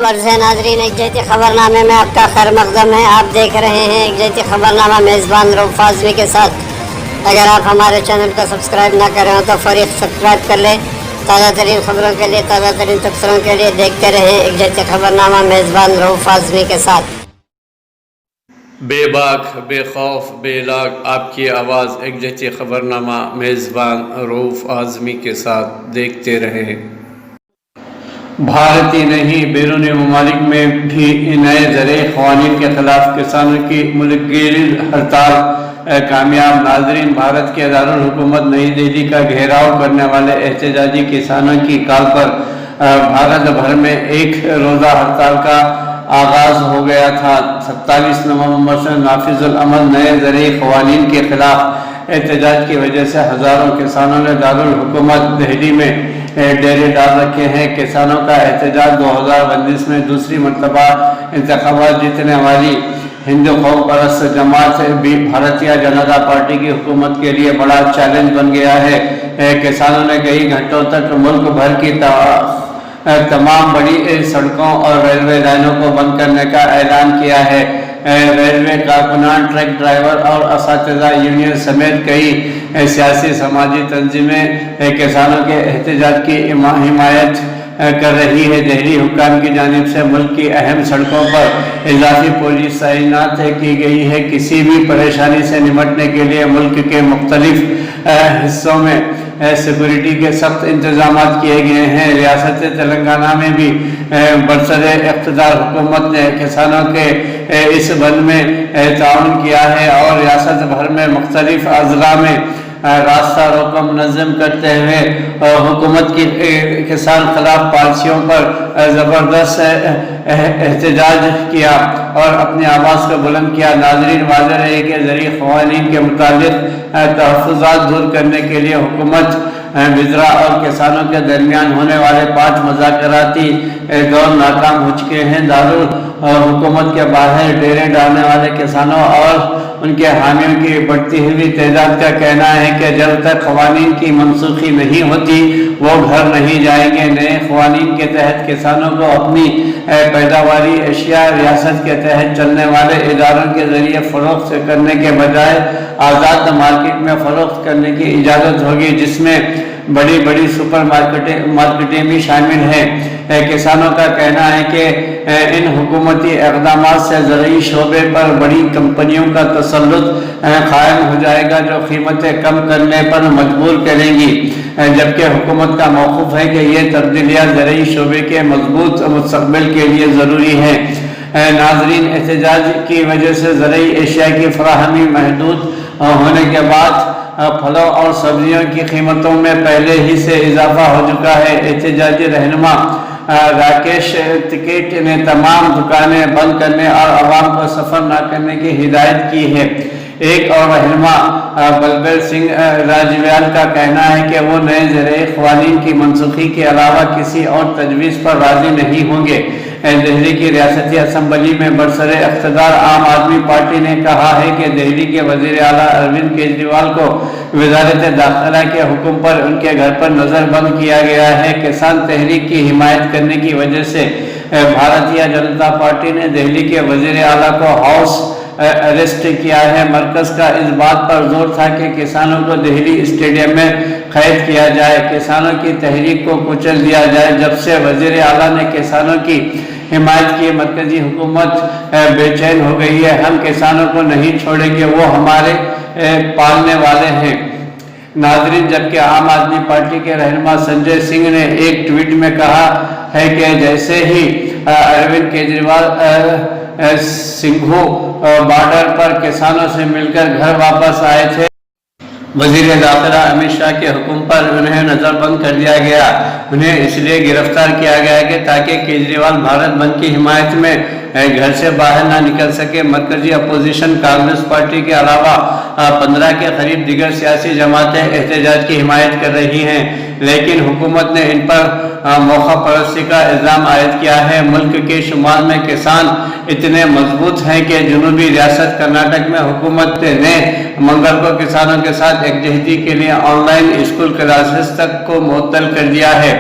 वर्ष है नाजरीन, एक जैती खबरनामे में आपका खैर मकदम है। आप देख रहे हैं एक जैती खबरनामा मेज़बान रऊफ आज़मी के साथ। अगर आप हमारे चैनल को सब्सक्राइब ना करें हो तो फौरी सब्सक्राइब कर लें। ताज़ा तरीन खबरों के लिए, ताज़ा तरीन तबसरों के लिए देखते रहें एक जैती खबरनामा मेज़बान रऊफ आज़मी के साथ। बेबाक, बेखौफ, बेलाग आपकी आवाज़ एक जैती खबरनामा मेज़बान रऊफ आज़मी के साथ देखते रहें। भारत ही नहीं, बैरूनी ममालिक में भी नए ज़रिए क़वानीन के ख़िलाफ़ किसानों की मुल्कगीर हड़ताल कामयाब। नाज़रीन, भारत के दारुल हुकूमत नई दिल्ली का घेराव करने वाले एहतजाजी किसानों की कॉल पर भारत भर में एक रोज़ा हड़ताल का आगाज़ हो गया था। 27 नवंबर से नाफिजुल अमल नए ज़रिए क़वानीन के ख़िलाफ़ एहतजाज की वजह से हज़ारों किसानों ने दारुल हुकूमत दिल्ली में डेरे डाल रखे हैं। किसानों का एहतजाज 2019 में दूसरी मरतबा इंतखाबात जीतने वाली हिंदू कौम परस्त जमात भी भारतीय जनता पार्टी की हुकूमत के लिए बड़ा चैलेंज बन गया है। किसानों ने कई घंटों तक मुल्क भर की तमाम बड़ी सड़कों और रेलवे लाइनों को बंद करने का ऐलान किया है। रेलवे कारकुनान, ट्रक ड्राइवर और असातिज़ा यूनियन समेत कई सियासी समाजी तंजीमें किसानों के एहतजाज की हिमायत कर रही है। दिल्ली हुक्काम की जानिब से मुल्क की अहम सड़कों पर इजाफी पुलिस तैनात की गई है। किसी भी परेशानी से निपटने के लिए मुल्क के मुख्तलिफ हिस्सों में सिक्योरिटी के सख्त इंतजाम किए गए हैं। रियासत तेलंगाना में भी बरसरे इक़्तिदार हुकूमत ने किसानों के इस बंद में ताउन किया है और रियासत भर में मुख्तलिफ अज़ला में रास्ता रोको मुनज़्ज़म करते हुए हुकूमत की किसान खिलाफ पॉलिसियों पर ज़बरदस्त एहतजाज किया और अपनी आवाज़ को बुलंद किया। नाज़रीन, वाज़ेह है कि ज़रिए क़वानीन के मुताबिक तहफ़्फ़ुज़ात दूर करने के लिए हुकूमत, वज़रा और किसानों के दरमियान होने वाले 5 मुज़ाकराती दौर नाकाम हो चुके हैं। दारुल हुकूमत के बाहर डेरे डालने वाले किसानों और उनके हामियों की बढ़ती हुई तादाद का कहना है कि जब तक क़वानीन की मनसूखी नहीं होती वो घर नहीं जाएंगे। नए क़वानीन के तहत किसानों को अपनी पैदावारी अशिया रियासत के तहत चलने वाले इदारों के ज़रिए फ़रोख्त करने के बजाय आज़ाद मार्केट में फ़रोख्त करने की इजाज़त होगी, जिसमें बड़ी बड़ी सुपर मार्केटें भी शामिल हैं। किसानों का कहना है कि इन हुकूमती इक़दामात से ज़रूरी शोबे पर बड़ी कंपनियों का तसल्लुत कायम हो जाएगा जो कीमतें कम करने पर मजबूर करेंगी, जबकि हुकूमत का मौक़िफ़ है कि ये तब्दीलियाँ ज़रूरी शोबे के मजबूत मुस्तक़बिल के लिए ज़रूरी हैं। नाज़रीन, एहतजाज की वजह से ज़रूरी अशिया की फराहमी महदूद होने के बाद फलों और सब्जियों की कीमतों में पहले ही से इजाफा हो चुका है। एहतजाजी रहनुमा राकेश टिकैत ने तमाम दुकानें बंद करने और आवाम को सफ़र न करने की हिदायत की है। एक और रहनुमा बलबीर सिंह राजव्याल का कहना है कि वो नए ज़रिए क़वानीन की मनसूखी के अलावा किसी और तजवीज़ पर राज़ी नहीं होंगे। दिल्ली की रियासती असम्बली में बरसरे इक़्तिदार आम आदमी पार्टी ने कहा है कि दिल्ली के वज़ीर आला अरविंद केजरीवाल को वज़ारत दाखिला के हुक्म पर उनके घर पर नज़रबंद किया गया है। किसान तहरीक की हिमायत करने की वजह से भारतीय जनता पार्टी ने दिल्ली के वज़ीर आला को हाउस अरेस्ट किया है। मरकज़ का इस बात पर जोर था कि किसानों को दिल्ली स्टेडियम में कैद किया जाए, किसानों की तहरीक को कुचल दिया जाए। जब से वज़ीर आला ने किसानों की हिमायत की, मरकज़ी हुकूमत बेचैन हो गई है। हम किसानों को नहीं छोड़ेंगे, वो हमारे पालने वाले हैं। नाज़रीन, जबकि आम आदमी पार्टी के रहनुमा संजय सिंह ने एक ट्वीट में कहा है कि जैसे ही अरविंद केजरीवाल सिंघू बॉर्डर पर किसानों से मिलकर घर वापस आए थे, वज़ीर दाखिला अमित शाह के हुक्म पर उन्हें नज़रबंद कर दिया गया। उन्हें इसलिए गिरफ्तार किया गया कि ताकि केजरीवाल भारत बंद की हिमायत में घर से बाहर ना निकल सके। मरकजी अपोजिशन कांग्रेस पार्टी के अलावा 15 के करीब दीगर सियासी जमातें एहतजाज की हिमायत कर रही हैं, लेकिन हुकूमत ने इन पर मौका परस्ती का इल्ज़ाम आयद किया है। मुल्क के शुमाल में किसान इतने मजबूत हैं कि जनूबी रियासत कर्नाटक में हुकूमत ने मंगल को किसानों के साथ एकजहती के लिए ऑनलाइन स्कूल क्लासेस तक को मुअत्तल कर दिया है।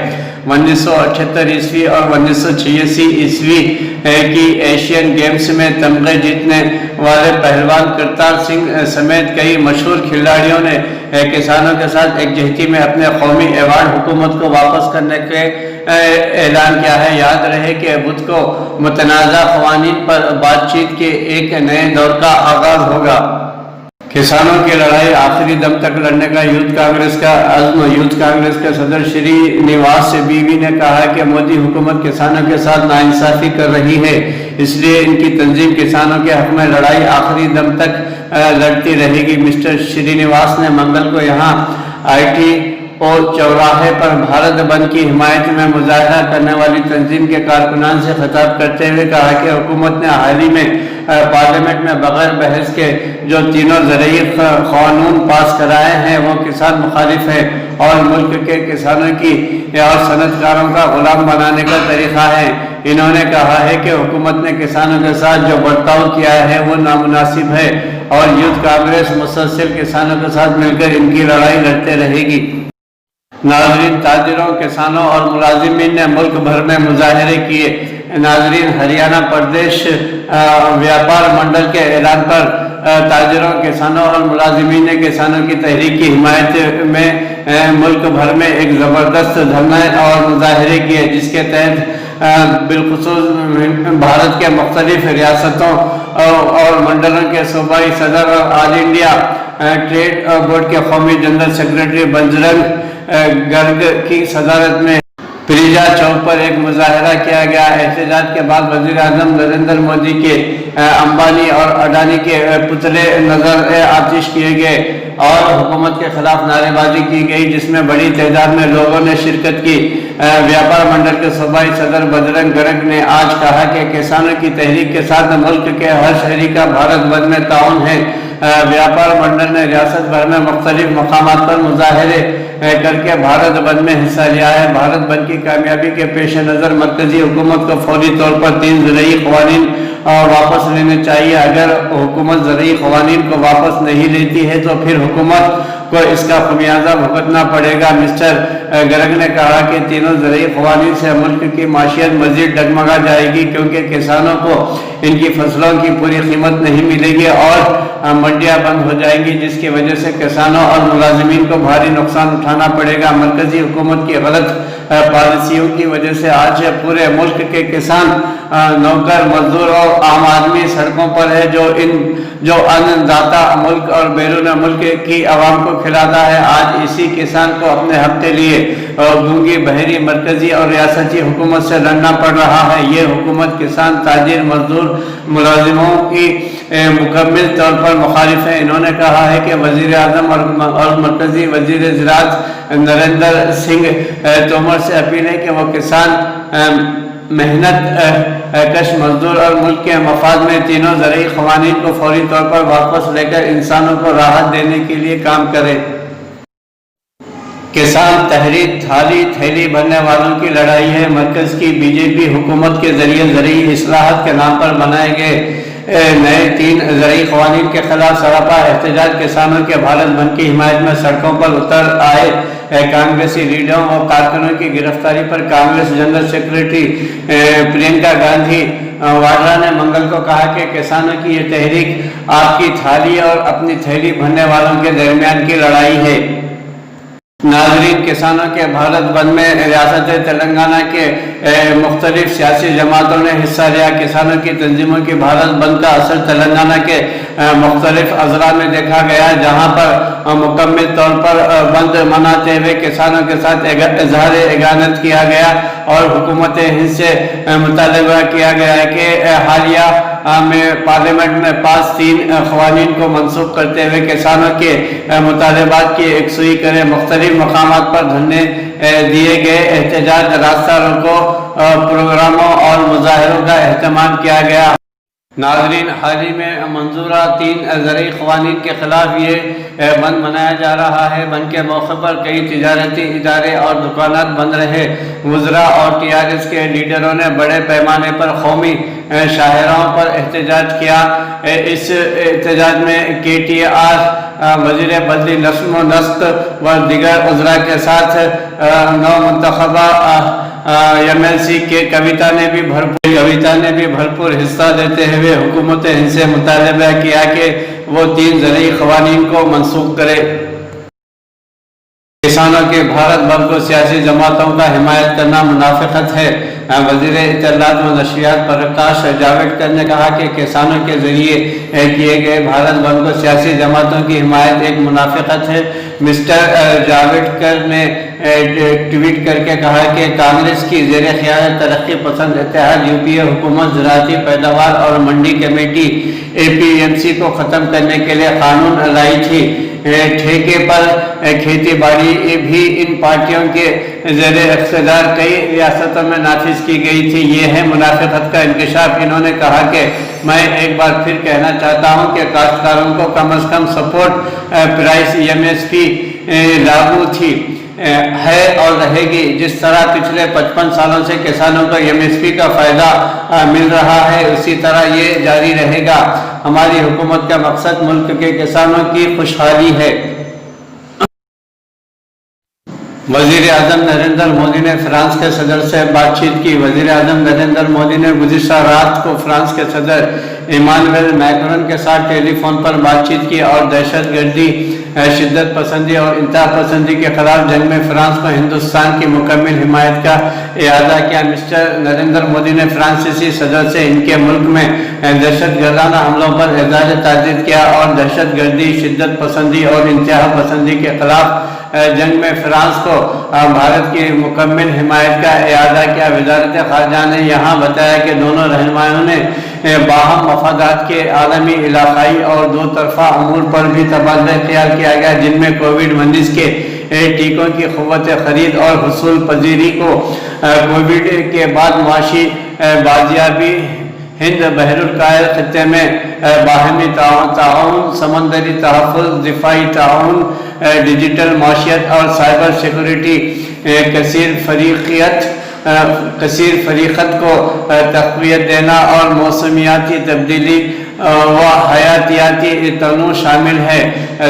1978 عیسوی اور 1986 عیسوی کی ایشین گیمز میں تمغے جیتنے والے پہلوان کرتار سنگھ سمیت کئی مشہور کھلاڑیوں نے کسانوں کے ساتھ یکجہتی میں اپنے قومی ایوارڈ حکومت کو واپس کرنے کے اعلان کیا ہے۔ یاد رہے کہ بدھ کو متنازع قوانین پر بات چیت کے ایک نئے دور کا آغاز ہوگا۔ کسانوں کی لڑائی آخری دم تک لڑنے کا یوتھ کانگریس کا عزم۔ یوتھ کانگریس کے صدر شری نواس بیوی نے کہا کہ مودی حکومت کسانوں کے ساتھ ناانصافی کر رہی ہے، اس لیے ان کی تنظیم کسانوں کے حق میں لڑائی آخری دم تک لڑتی رہے گی۔ مسٹر شری نواس نے منگل کو یہاں ITO چوراہے پر بھارت بند کی حمایت میں مظاہرہ کرنے والی تنظیم کے کارکنان سے خطاب کرتے ہوئے کہا کہ حکومت نے حال ہی میں پارلیمنٹ میں بغیر بحث کے جو تینوں زرعی قانون پاس کرائے ہیں وہ کسان مخالف ہے اور ملک کے کسانوں کی اور صنعت کاروں کا غلام بنانے کا طریقہ ہے۔ انہوں نے کہا ہے کہ حکومت نے کسانوں کے ساتھ جو برتاؤ کیا ہے وہ نامناسب ہے اور یوتھ کانگریس مسلسل کسانوں کے ساتھ مل کر ان کی لڑائی لڑتے رہے گی۔ ناظرین، تاجروں، کسانوں اور ملازمین نے ملک بھر میں مظاہرے کیے۔ ناظرین، ہریانہ پردیش ویاپار منڈل کے اعلان پر تاجروں، کسانوں اور ملازمین نے کسانوں کی تحریک کی حمایت میں ملک بھر میں ایک زبردست دھرنے اور مظاہرے کیے، جس کے تحت بالخصوص بھارت کے مختلف ریاستوں اور منڈلوں کے صوبائی صدر اور آل انڈیا ٹریڈ بورڈ کے قومی جنرل سیکرٹری بجرنگ گرگ کی صدارت میں پریجا چوک پر ایک مظاہرہ کیا گیا۔ احتجاج کے بعد وزیر اعظم نریندر مودی کے امبانی اور اڈانی کے پتلے نظر آتش کیے گئے اور حکومت کے خلاف نعرے بازی کی گئی، جس میں بڑی تعداد میں لوگوں نے شرکت کی۔ ویاپار منڈل کے صوبائی صدر بجرنگ گرگ نے آج کہا کہ کسانوں کی تحریک کے ساتھ ملک کے ہر شہری کا بھارت بند میں تعاون ہے۔ ویاپار منڈل نے ریاست بھر میں مختلف مقامات پر مظاہرے کر کے بھارت بند میں حصہ لیا ہے۔ بھارت بند کی کامیابی کے پیش نظر مرکزی حکومت کو فوری طور پر 3 زرعی قوانین واپس لینے چاہیے۔ اگر حکومت زرعی قوانین کو واپس نہیں لیتی ہے تو پھر حکومت کو اس کا خمیازہ بھگتنا پڑے گا۔ مسٹر گرگ نے کہا کہ تینوں زرعی قوانین سے ملک کی معیشت مزید ڈگمگا جائے گی، کیونکہ کسانوں کو ان کی فصلوں کی پوری قیمت نہیں ملے گی اور منڈیاں بند ہو جائیں گی، جس کی وجہ سے کسانوں اور ملازمین کو بھاری نقصان اٹھانا پڑے گا۔ مرکزی حکومت کی غلط پالیسیوں کی وجہ سے آج پورے ملک کے کسان، نوکر، مزدور اور عام آدمی سڑکوں پر ہے، جو ان داتا ملک اور بیرون ملک کی عوام کو کھلاتا ہے۔ آج اسی کسان کو اپنے حق کے لیے گونگی بہری مرکزی اور ریاستی حکومت سے لڑنا پڑ رہا ہے۔ یہ حکومت کسان، تاجر، مزدور، ملازموں کی مکمل طور پر مخالف ہے۔ انہوں نے کہا ہے کہ وزیر اعظم اور مرکزی وزیر زراعت نریندر سنگھ تومر سے اپیل ہے کہ وہ کسان، محنت کش مزدور اور ملک کے مفاد میں تینوں زرعی قوانین کو فوری طور پر واپس لے کر انسانوں کو راحت دینے کے لیے کام کرے۔ کسان تحریک تھالی تھیلی بھرنے والوں کی لڑائی ہے۔ مرکز کی BJP حکومت کے ذریعے زرعی اصلاحات کے نام پر بنائے گئے نئے 3 زرعی قوانین کے خلاف سراپا احتجاج کسانوں کے بھارت بند کی حمایت میں سڑکوں پر اتر آئے۔ کانگریسی لیڈروں اور کارکنوں کی گرفتاری پر کانگریس جنرل سیکرٹری پرینکا گاندھی واڈرا نے منگل کو کہا کہ کسانوں کی یہ تحریک آپ کی تھالی اور اپنی تھیلی بھرنے والوں کے درمیان کی لڑائی ہے۔ ناظرین، کسانوں کے بھارت بند میں ریاست تلنگانہ کے مختلف سیاسی جماعتوں نے حصہ لیا۔ کسانوں کی تنظیموں کی بھارت بند کا اثر تلنگانہ کے مختلف اضلاع میں دیکھا گیا، جہاں پر مکمل طور پر بند مناتے ہوئے کسانوں کے ساتھ اظہار اگانت کیا گیا اور حکومت ہند سے مطالبہ کیا گیا کہ حالیہ میں پارلیمنٹ میں پاس 3 قوانین کو منسوخ کرتے ہوئے کسانوں کے مطالبات کی یکسوئی کرے۔ مختلف مقامات پر دھرنے دیے گئے، احتجاج، راستہ روکو پروگراموں اور مظاہروں کا اہتمام کیا گیا۔ ناظرین، حال ہی میں منظورہ 3 زرعی قوانین کے خلاف یہ بند منایا جا رہا ہے۔ بند کے موقع پر کئی تجارتی ادارے اور دکانات بند رہے۔ وزراء اور TRS کے لیڈروں نے بڑے پیمانے پر قومی شاہراہوں پر احتجاج کیا۔ اس احتجاج میں KTR، وزیر بدلی نظم و نسق و دیگر وزراء کے ساتھ नौ मुंतखबा MLC के कविता ने भी भरपूर हिस्सा देते हुए हुकूमत हिंद से मुतालबा किया कि वो 3 ज़रूरी क़वानीन को मनसूख करे। किसानों के भारत बंद को सियासी जमातों का हिमायत करना मुनाफिकत है। वज़ीर इत्तलात व नशरियात प्रकाश जावड़ेकर ने कहा कि किसानों के जरिए किए गए भारत बंद को सियासी जमातों की हिमायत एक मुनाफिकत है। मिस्टर जावड़ेकर ने ट्वीट करके कहा कि कांग्रेस की ज़ेर क़यादत तरक्की पसंद इत्तेहाद यूपीए हुकूमत ज़राअती पैदावार और मंडी कमेटी APMC को ख़त्म करने के लिए कानून लाई थी। ठेके पर खेती बाड़ी भी इन पार्टियों के ज़ेर इक़्तिदार कई रियासतों में नाफिज की गई थी। ये है मुनाफिकत का इंकशाफ। इन्होंने कहा कि मैं एक बार फिर कहना चाहता हूँ कि काश्तकारों को कम अज़ कम सपोर्ट प्राइस MSP लागू थी है और रहेगी। जिस तरह पिछले 55 सालों से किसानों को MSP का फ़ायदा मिल रहा है उसी तरह ये जारी रहेगा। हमारी हुकूमत का मकसद मुल्क के किसानों की खुशहाली है। वज़ीर आज़म नरेंद्र मोदी ने फ्रांस के सदर से बातचीत की। वज़ीर आज़म नरेंद्र मोदी ने गुज़िश्ता रात को फ्रांस के सदर इमानुएल मैक्रोन के साथ टेलीफोन पर बातचीत की और दहशतगर्दी, शिद्दत पसंदी और इंतहा पसंदी के खिलाफ जंग में फ्रांस को हिंदुस्तान की मुकम्मल हिमायत का इआदा किया। मिस्टर नरेंद्र मोदी ने फ्रांसीसी सदर से इनके मुल्क में दहशतगर्दाना हमलों पर इज़हार ताज़ीद किया और दहशतगर्दी, शिद्दत पसंदी और इंतहा पसंदी के खिलाफ जंग में फ्रांस को भारत की मुकम्मल हिमायत का इआदा किया। वज़ारत ख़ारजा ने यहाँ बताया कि दोनों रहनुमाओं ने बाहम मफादात के आलमी, इलाकाई और दो तरफ़ा अमूर पर भी तबादला ख्याल किया गया, जिनमें कोविड-19 के टीकों की क़ुव्वत ख़रीद और हुसूल पजीरी को कोविड के बाद मुआशी बाजियाबी, हिंद बहरुल कायल खत्ते में बाहमी ताउन, समंदरी तहफ़्फ़ुज़, दिफ़ाई ताउन, डिजिटल माशियत और साइबर सिक्योरिटी, कसीर फरीक़त को तक़वियत देना और मौसमियाती तब्दीली व हयातियाती तनू शामिल है।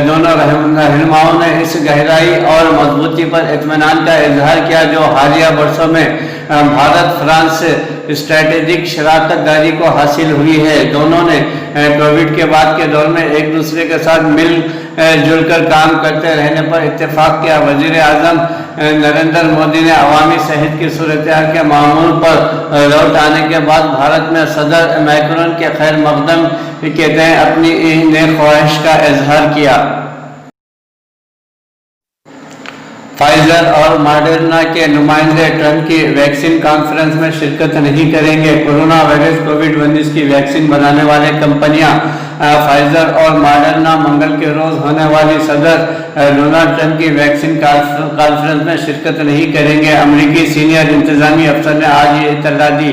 दोनों रहनुमाओं ने इस गहराई और मजबूती पर इत्मीनान का इजहार किया जो हालिया बरसों में भारत फ्रांस स्ट्रैटेजिक शराकत दारी को हासिल हुई है। दोनों ने कोविड के बाद के दौर में एक दूसरे के साथ मिल जुलकर काम करते रहने पर इत्तेफाक किया। वज़ीर आज़म नरेंद्र मोदी ने अवामी सेहत की सूरत-ए-हाल के मामूल पर लौट आने के बाद भारत में सदर मैक्रोन के खैर मक़दम के तय अपनी नेक ख्वाहिश का इजहार किया। फाइजर और मॉडर्ना के नुमाइंदे ट्रंप की वैक्सीन कॉन्फ्रेंस में शिरकत नहीं करेंगे। कोरोना वायरस कोविड-19 की वैक्सीन बनाने वाले कंपनियां फाइजर और मॉडर्ना मंगल के रोज होने वाली सदर डोनाल्ड ट्रंप की वैक्सीन कॉन्फ्रेंस में शिरकत नहीं करेंगे। अमेरिकी सीनियर इंतजामी अफसर ने आज ये इत्तला दी।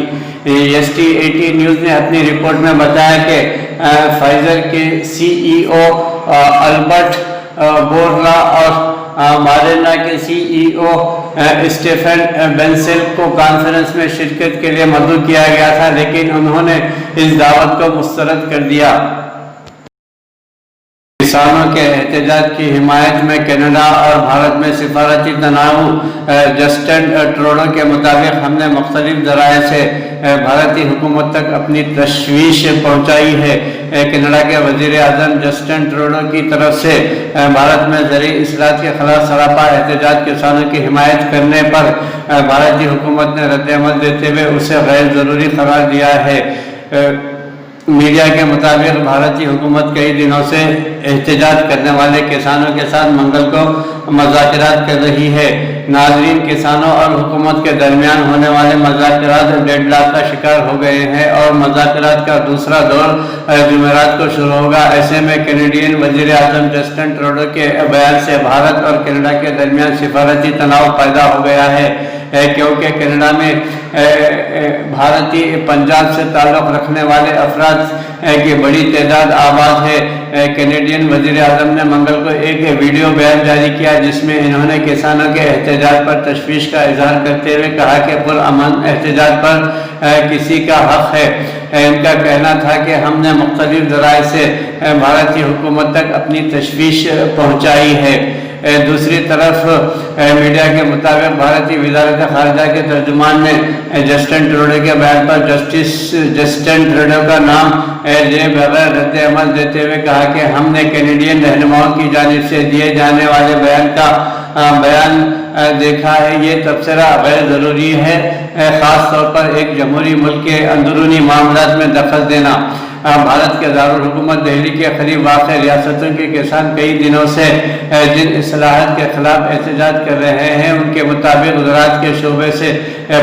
ST18 न्यूज़ ने अपनी रिपोर्ट में बताया कि फाइजर के CEO अल्बर्ट बोरला और मॉडर्ना के CEO स्टीफन बेंसेल को कॉन्फ्रेंस में शिरकत के लिए मदऊ किया गया था, लेकिन उन्होंने इस दावत को मुस्तरद कर दिया। किसानों के एहतजाज की हिमायत में कनाडा और भारत में सिफारती तनाव। जस्टिन ट्रूडो के मुताबिक हमने मुख्तलिफ ज़राए से भारतीय हुकूमत तक अपनी तशवीश पहुँचाई है। कनाडा के वज़ीर आज़म जस्टिन ट्रूडो की तरफ से भारत में ज़रूरी इस्लाहत के खिलाफ सरापा एहतजाज किसानों की हिमायत करने पर भारतीय हुकूमत ने रद्द-ए-अमल देते हुए उसे गैर ज़रूरी करार दिया है। मीडिया के मुताबिक भारतीय हुकूमत कई दिनों से एहतजाज करने वाले किसानों के साथ मंगल को मुज़ाकरात कर रही है। नाज़रीन, किसानों और हुकूमत के दरमियान होने वाले मुज़ाकरात डेडलॉक का शिकार हो गए हैं और मुज़ाकरात का दूसरा दौर जुमेरात को शुरू होगा। ऐसे में कैनेडियन वज़ीर आज़म जस्टिन ट्रूडो के बयान से भारत और कनाडा के दरमियान सिफारती तनाव पैदा हो गया है, क्योंकि कनाडा में भारतीय पंजाब से ताल्लुक़ रखने वाले अफराद की बड़ी तादाद आबाद है। कैनेडियन वज़ीर आज़म ने मंगल को एक वीडियो बयान जारी किया जिसमें इन्होंने किसानों के एहतजाज पर तशवीश का इजहार करते हुए कहा कि पुरअमन एहतजाज पर किसी का हक़ है। इनका कहना था कि हमने मुख्तलिफ ज़राए से भारतीय हुकूमत तक अपनी तशवीश पहुँचाई है। दूसरी तरफ मीडिया के मुताबिक भारतीय वजारत खारजा के तर्जुमान ने जस्टिन ट्रूडो के बयान पर जस्टिन ट्रूडो का नाम लिए बगैर रद्द अमल देते हुए कहा कि हमने कैनेडियन रहनुमाओं की जानिब से दिए जाने वाले बयान देखा है। ये तबसरा गैर ज़रूरी है, ख़ास तौर पर एक जमहूरी मुल्क के अंदरूनी मामलात में दखल देना। भारत के दारुल हुकूमत दिल्ली के करीब वाक़ रियासतों के किसान कई दिनों से जिन इस्लाहात के खिलाफ एहतजाज कर रहे हैं, उनके मुताबिक ज़राअत के शोबे से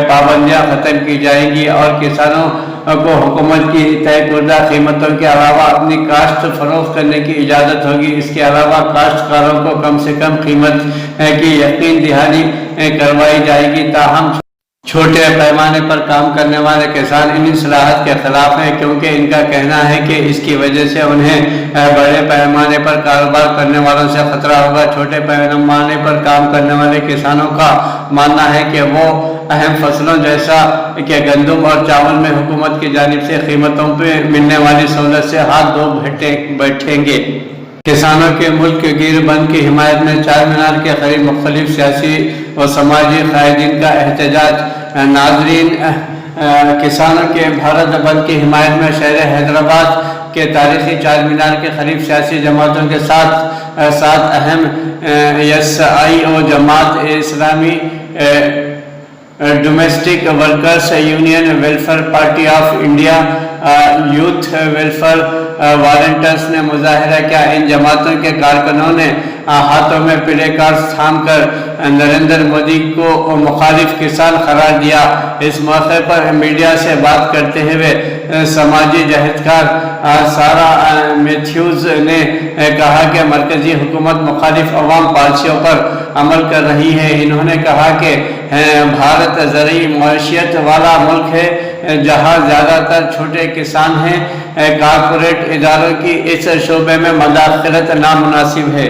पाबंदियाँ ख़त्म की जाएंगी और किसानों को हुकूमत की तय करदा कीमतों के अलावा अपनी काश्त फरोख्त करने की इजाज़त होगी। इसके अलावा काश्तकारों को कम से कम कीमत की यकीन दहानी करवाई जाएगी। ताहम छोटे पैमाने पर काम करने वाले किसान इन इस्लाहात के खिलाफ हैं, क्योंकि इनका कहना है कि इसकी वजह से उन्हें बड़े पैमाने पर कारोबार करने वालों से खतरा होगा। छोटे पैमाने पर काम करने वाले किसानों का मानना है कि वो अहम फसलों जैसा कि गंदम और चावल में हुकूमत की जानिब से कीमतों पर मिलने वाली सहूलत से हाथ धो बैठेंगे। किसानों के मुल्क गिर बंद की हिमायत में चार मीनार के करीब मुख्तलिफ सियासी और समाजी कायदीन का एहतजाज। नाजरीन, किसानों के भारत बंद की हिमायत में शहर हैदराबाद के तारीखी चार मीनार के करीब सियासी जमातों के साथ अहम SI और Jamaat Islami, Domestic Workers Union, Welfare Party of India, Youth Welfare Volunteers ने मुजाहिरा किया। इन जमातों के कारकुनों ने हाथों में प्ले कार्ड्स थाम कर नरेंद्र मोदी को मुखालिफ किसान करार दिया। इस मौके पर मीडिया से बात करते हुए समाजी जहदकार सारा मैथ्यूज ने कहा कि मरकजी हुकूमत मुखालिफ अवाम पॉलिसियों पर अमल कर रही है। इन्होंने कहा कि भारत ज़रूरी मईशत वाला मुल्क है, जहाँ ज़्यादातर छोटे किसान हैं। कारपोरेट इदारों की इस शोबे में मदाखलत नामुनासिब है।